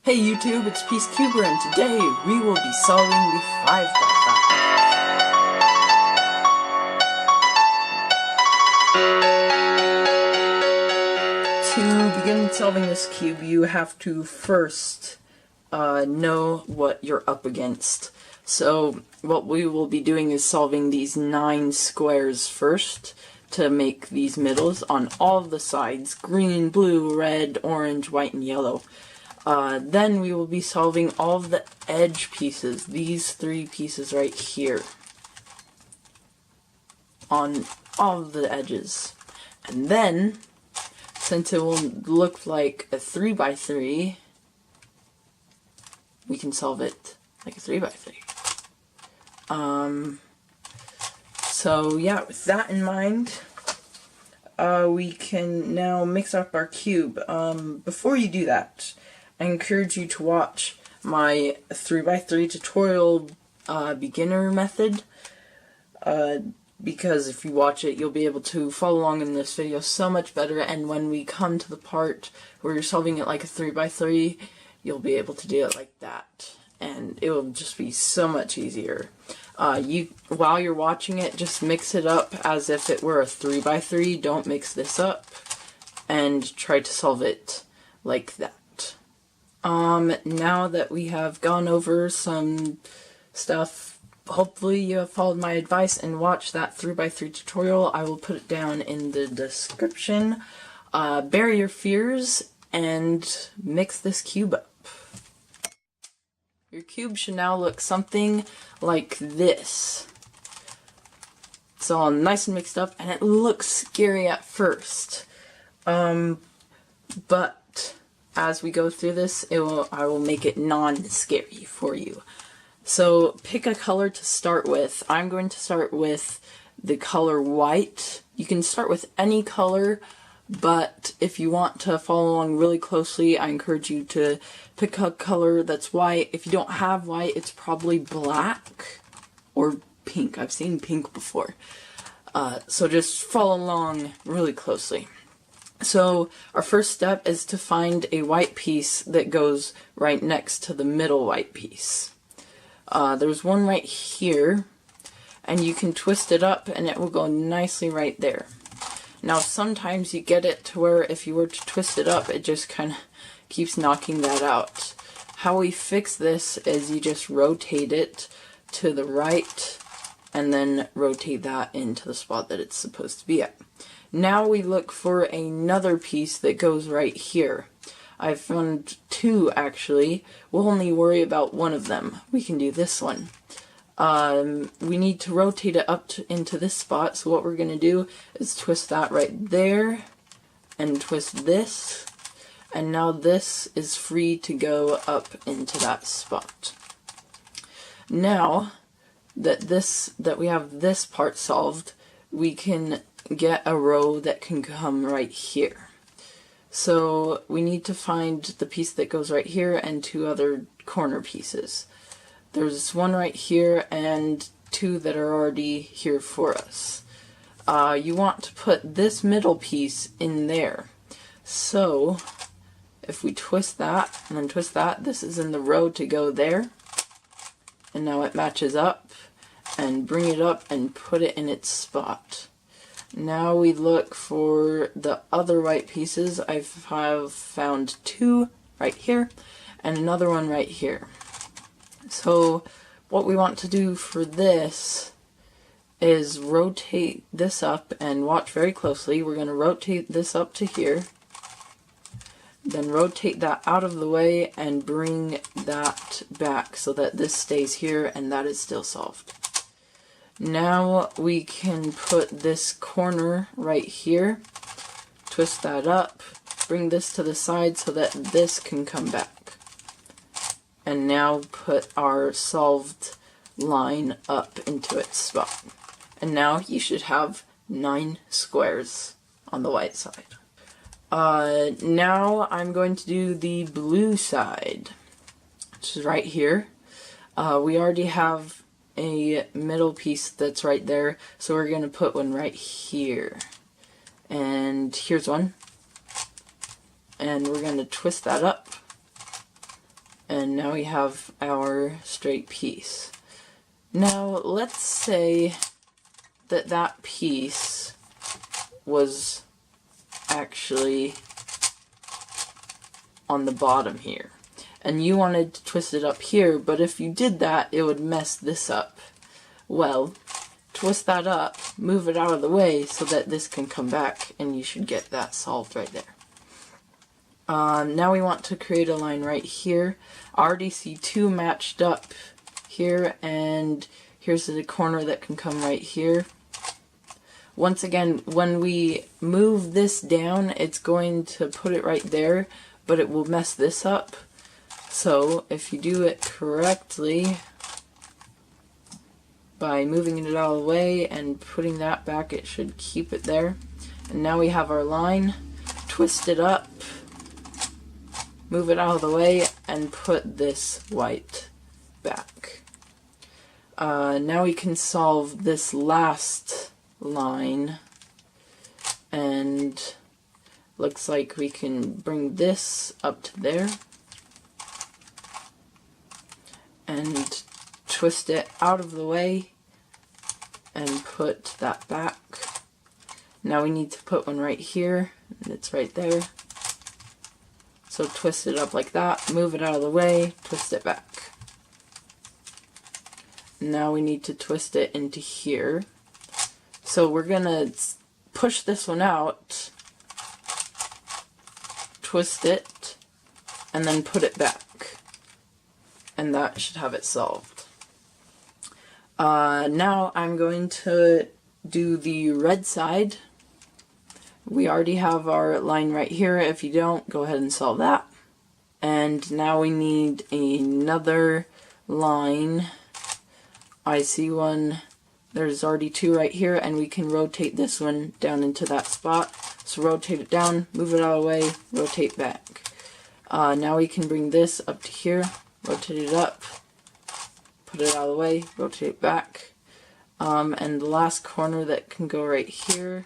Hey YouTube, it's Peacecuber, and today we will be solving the 5x5. To begin solving this cube, you have to first know what you're up against. So what we will be doing is solving these 9 squares first to make these middles on all of the sides: green, blue, red, orange, white, and yellow. Then we will be solving all of the edge pieces, these 3 pieces right here, on all of the edges. And then, since it will look like a 3x3, we can solve it like a 3x3. So yeah, with that in mind, we can now mix up our cube. Before you do that, I encourage you to watch my 3x3 tutorial beginner method, because if you watch it, you'll be able to follow along in this video so much better, and when we come to the part where you're solving it like a 3x3, you'll be able to do it like that, and it will just be so much easier. While you're watching it, just mix it up as if it were a 3x3, don't mix this up, and try to solve it like that. Now that we have gone over some stuff, hopefully you have followed my advice and watched that 3x3 tutorial. I will put it down in the description. Bury your fears and mix this cube up. Your cube should now look something like this. It's all nice and mixed up, and it looks scary at first. But as we go through this, I will make it non-scary for you. So pick a color to start with. I'm going to start with the color white. You can start with any color, but if you want to follow along really closely, I encourage you to pick a color that's white. If you don't have white, it's probably black or pink. I've seen pink before. So just follow along really closely. So our first step is to find a white piece that goes right next to the middle white piece. There's one right here, and you can twist it up and it will go nicely right there. Now sometimes you get it to where if you were to twist it up, it just kind of keeps knocking that out. How we fix this is you just rotate it to the right and then rotate that into the spot that it's supposed to be at. Now we look for another piece that goes right here. I've found 2 actually. We'll only worry about one of them. We can do this one. We need to rotate it up into this spot, so what we're going to do is twist that right there, and twist this, and now this is free to go up into that spot. Now that we have this part solved, we can get a row that can come right here. So we need to find the piece that goes right here and 2 other corner pieces. There's one right here and 2 that are already here for us. You want to put this middle piece in there. So if we twist that and then twist that, this is in the row to go there. And now it matches up, and bring it up and put it in its spot. Now we look for the other white pieces. I have found 2 right here and another one right here. So what we want to do for this is rotate this up, and watch very closely. We're going to rotate this up to here, then rotate that out of the way and bring that back so that this stays here and that is still solved. Now we can put this corner right here, twist that up, bring this to the side so that this can come back. And now put our solved line up into its spot. And now you should have 9 squares on the white side. Now I'm going to do the blue side, which is right here. We already have a middle piece that's right there, so we're going to put one right here. And here's one. And we're going to twist that up, And now we have our straight piece. Now let's say that that piece was actually on the bottom here, and you wanted to twist it up here, but if you did that, it would mess this up. Well, twist that up, move it out of the way so that this can come back, and you should get that solved right there. Now we want to create a line right here. I already see two matched up here, and here's the corner that can come right here. Once again, when we move this down, it's going to put it right there, but it will mess this up. So if you do it correctly, by moving it out of the way and putting that back, it should keep it there. And now we have our line. Twist it up, move it out of the way, and put this white back. Now we can solve this last line, and looks like we can bring this up to there and twist it out of the way and put that back. Now we need to put one right here, and it's right there. So twist it up like that, move it out of the way, twist it back. Now we need to twist it into here. So we're gonna push this one out, twist it, and then put it back. And that should have it solved. Now I'm going to do the red side. We already have our line right here. If you don't, go ahead and solve that. And now we need another line. I see one. There's already two right here, and we can rotate this one down into that spot. So rotate it down, move it out of the way, rotate back. Now we can bring this up to here, rotate it up, put it out of the way, rotate it back. And the last corner that can go right here,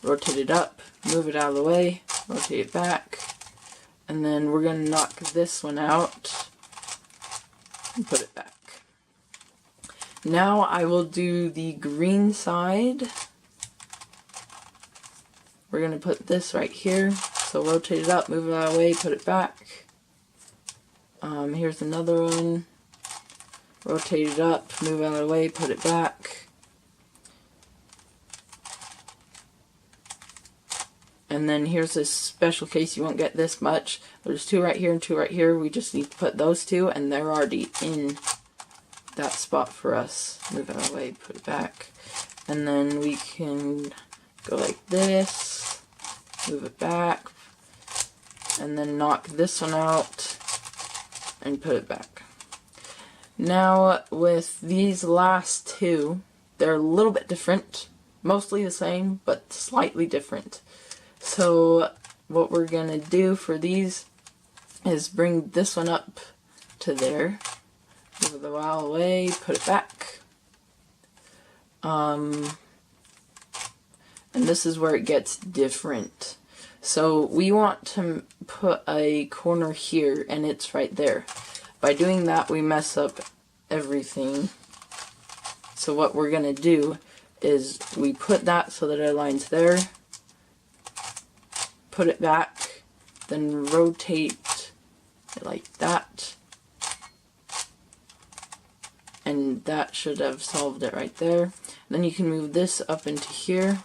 rotate it up, move it out of the way, rotate it back. And then we're going to knock this one out and put it back. Now I will do the green side. We're going to put this right here. So rotate it up, move it out of the way, put it back. Here's another one. Rotate it up, move it out of the way, put it back. And then here's this special case, you won't get this much. There's two right here and two right here. We just need to put those two, and they're already in that spot for us. Move it out of the way, put it back. And then we can go like this, move it back, and then knock this one out and put it back. Now with these last two, they're a little bit different. Mostly the same, but slightly different. So what we're going to do for these is bring this one up to there. Move the wall away, put it back. And this is where it gets different. So we want to put a corner here, and it's right there. By doing that, we mess up everything. So what we're going to do is we put that so that our line's there, put it back, then rotate it like that. And that should have solved it right there. Then you can move this up into here.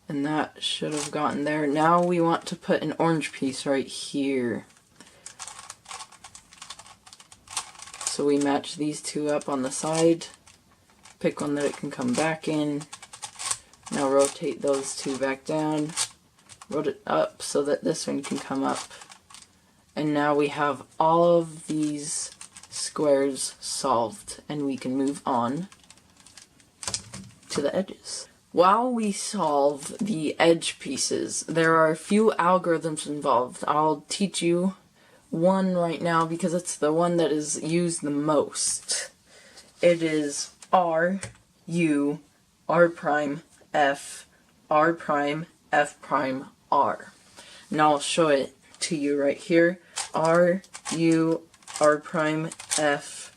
And that should have gotten there. Now we want to put an orange piece right here. So we match these two up on the side. Pick one that it can come back in. Now rotate those two back down. Rotate it up so that this one can come up. And now we have all of these squares solved, and we can move on to the edges. While we solve the edge pieces, there are a few algorithms involved. I'll teach you one right now because it's the one that is used the most. It is R, U, R prime, F, R prime, F prime R. Now I'll show it to you right here. R, U, R prime, F,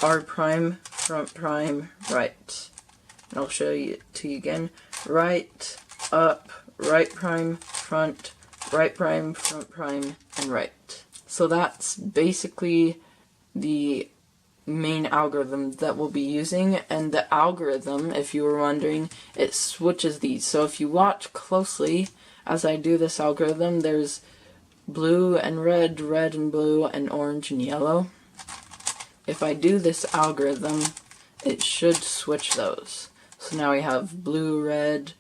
R prime, front prime, right. And I'll show you to you again. Right, up, right prime, front prime, and right. So that's basically the main algorithm that we'll be using, and the algorithm, if you were wondering, it switches these. So if you watch closely as I do this algorithm, there's blue and red, red and blue, and orange and yellow. If I do this algorithm, it should switch those. So now we have blue, red,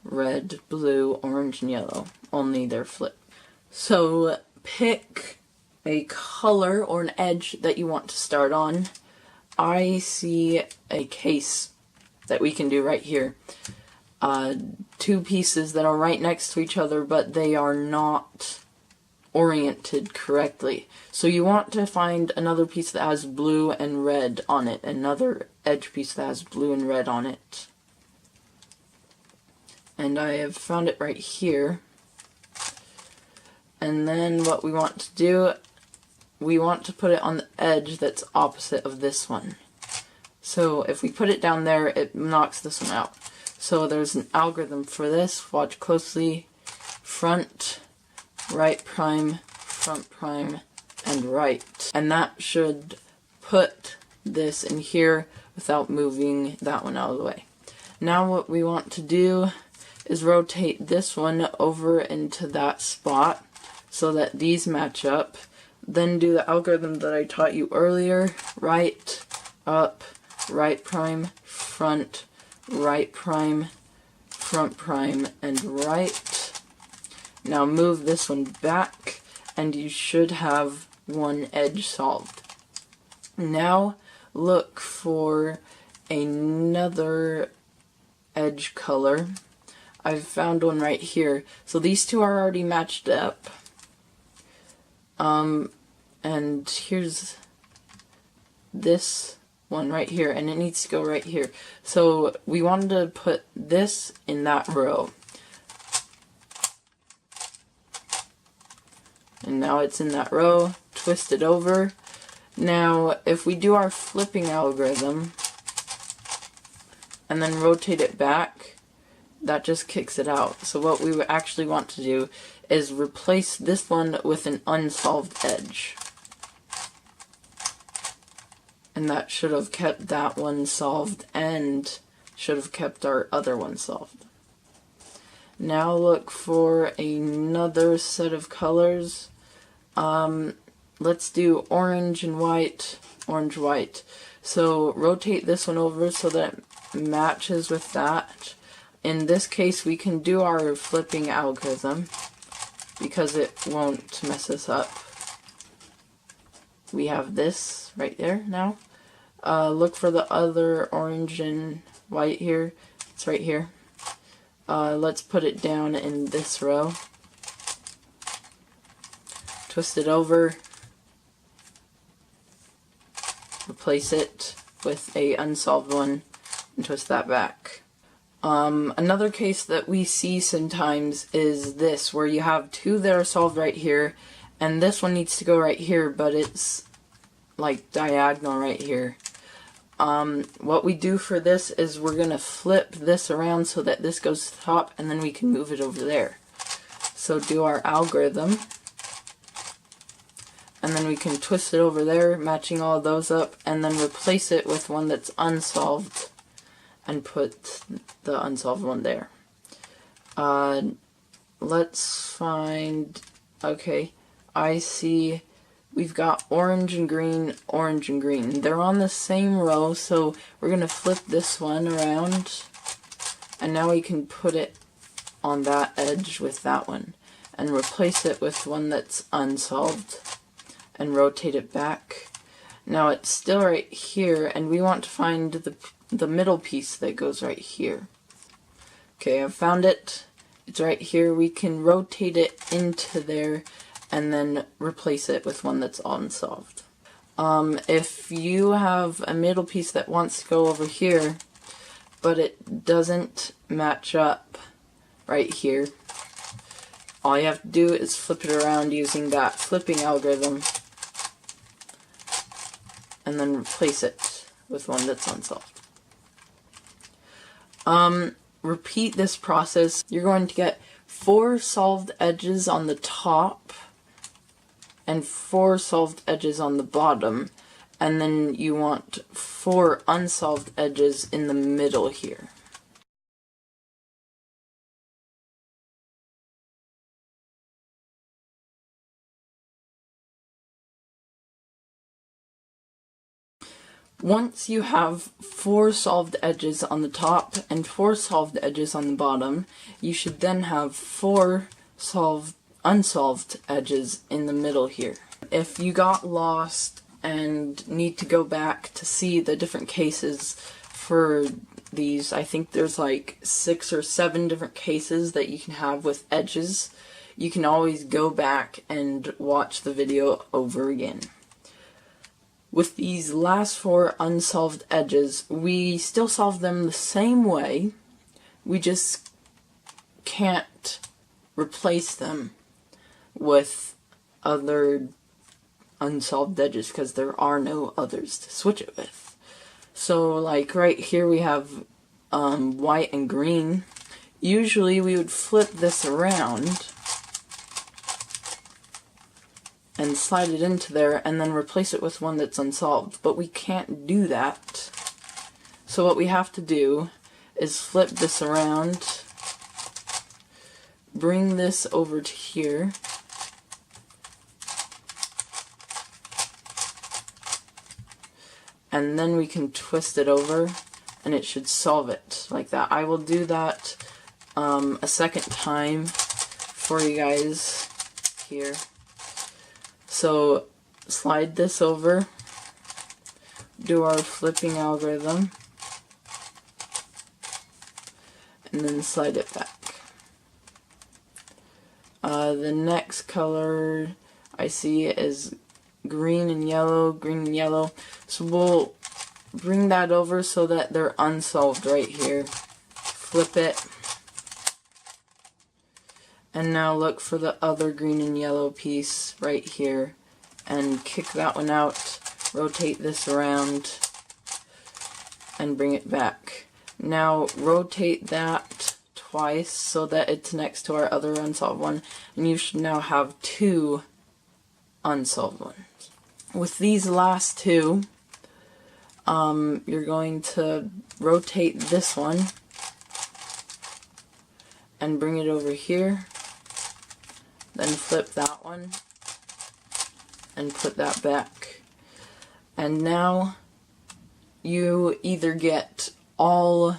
red, blue, orange, and yellow, only they're flipped. So pick a color or an edge that you want to start on. I see a case that we can do right here. Two pieces that are right next to each other, but they are not oriented correctly. So you want to find another piece that has blue and red on it, another edge piece that has blue and red on it. And I have found it right here. And then what we want to do, we want to put it on the edge that's opposite of this one. So if we put it down there, it knocks this one out. So there's an algorithm for this. Watch closely. Front, right prime, front prime, and right. And that should put this in here without moving that one out of the way. Now what we want to do is rotate this one over into that spot so that these match up. Then do the algorithm that I taught you earlier. Right, up, right prime, front prime, front prime, and right. Now move this one back, and you should have one edge solved. Now look for another edge color. I've found one right here. So these two are already matched up. And here's this one right here, and it needs to go right here. So we wanted to put this in that row. And now it's in that row, twist it over. Now, if we do our flipping algorithm, and then rotate it back, that just kicks it out. So what we actually want to do is replace this one with an unsolved edge. And that should have kept that one solved and should have kept our other one solved. Now look for another set of colors. Let's do orange and white, orange, white. So rotate this one over so that it matches with that. In this case, we can do our flipping algorithm because it won't mess us up. We have this right there now. Look for the other orange and white here. It's right here. Let's put it down in this row. Twist it over. Replace it with a unsolved one and twist that back. Another case that we see sometimes is this, where you have two that are solved right here, and this one needs to go right here, but it's like diagonal right here. What we do for this is we're going to flip this around so that this goes to the top, and then we can move it over there. So do our algorithm, and then we can twist it over there, matching all of those up, and then replace it with one that's unsolved, and put the unsolved one there. Let's find, okay, I see we've got orange and green, orange and green. They're on the same row, so we're going to flip this one around, and now we can put it on that edge with that one, and replace it with one that's unsolved, and rotate it back. Now it's still right here, and we want to find the middle piece that goes right here. Okay, I've found it. It's right here. We can rotate it into there and then replace it with one that's unsolved. If you have a middle piece that wants to go over here, but it doesn't match up right here. All you have to do is flip it around using that flipping algorithm, and then replace it with one that's unsolved. Repeat this process. You're going to get 4 solved edges on the top and 4 solved edges on the bottom, and then you want 4 unsolved edges in the middle here. Once you have 4 solved edges on the top and 4 solved edges on the bottom, you should then have 4 unsolved edges in the middle here. If you got lost and need to go back to see the different cases for these, I think there's like 6 or 7 different cases that you can have with edges. You can always go back and watch the video over again. With these last 4 unsolved edges, we still solve them the same way, we just can't replace them with other unsolved edges because there are no others to switch it with. So like right here we have white and green. Usually we would flip this around and slide it into there and then replace it with one that's unsolved, but we can't do that. So what we have to do is flip this around, bring this over to here, and then we can twist it over and it should solve it like that. I will do that a second time for you guys here. So slide this over, do our flipping algorithm, and then slide it back. The next color I see is green and yellow, so we'll bring that over so that they're unsolved right here. Flip it, and now look for the other green and yellow piece right here and kick that one out, rotate this around and bring it back. Now rotate that twice so that it's next to our other unsolved one, and you should now have 2 unsolved ones. With these last 2, you're going to rotate this one and bring it over here, then flip that one and put that back. And now you either get all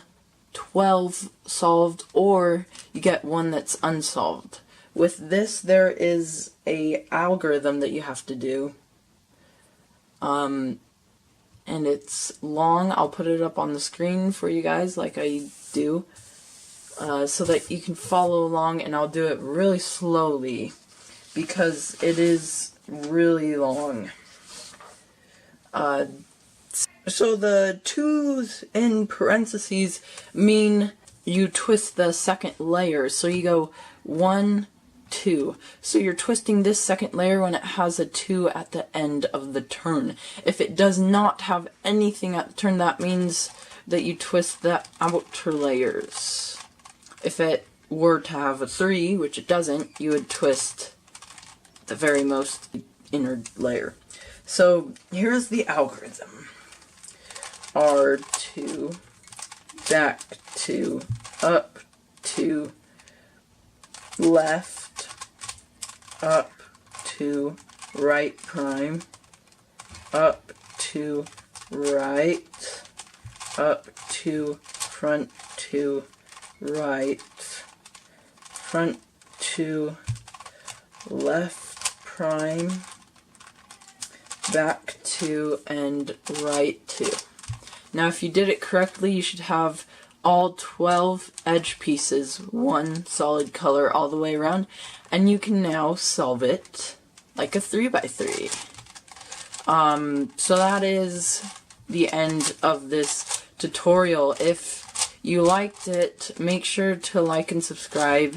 12 solved or you get one that's unsolved. With this, there is a algorithm that you have to do, and it's long. I'll put it up on the screen for you guys like I do, so that you can follow along, and I'll do it really slowly because it is really long. So the 2's in parentheses mean you twist the second layer. So you go 1, 2. So you're twisting this second layer when it has a 2 at the end of the turn. If it does not have anything at the turn, that means that you twist the outer layers. If it were to have a 3, which it doesn't, you would twist the very most inner layer. So here's the algorithm. R2, back 2, up 2, left, up 2, right prime, up 2, right, up 2, front 2, right, front 2, left prime, back 2, and right 2. Now if you did it correctly, you should have all 12 edge pieces, one solid color all the way around, and you can now solve it like a 3x3. So that is the end of this tutorial. If you liked it, make sure to like and subscribe,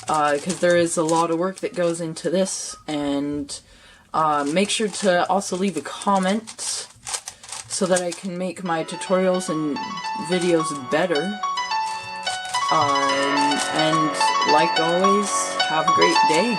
because there is a lot of work that goes into this, and make sure to also leave a comment so that I can make my tutorials and videos better. And like always, have a great day.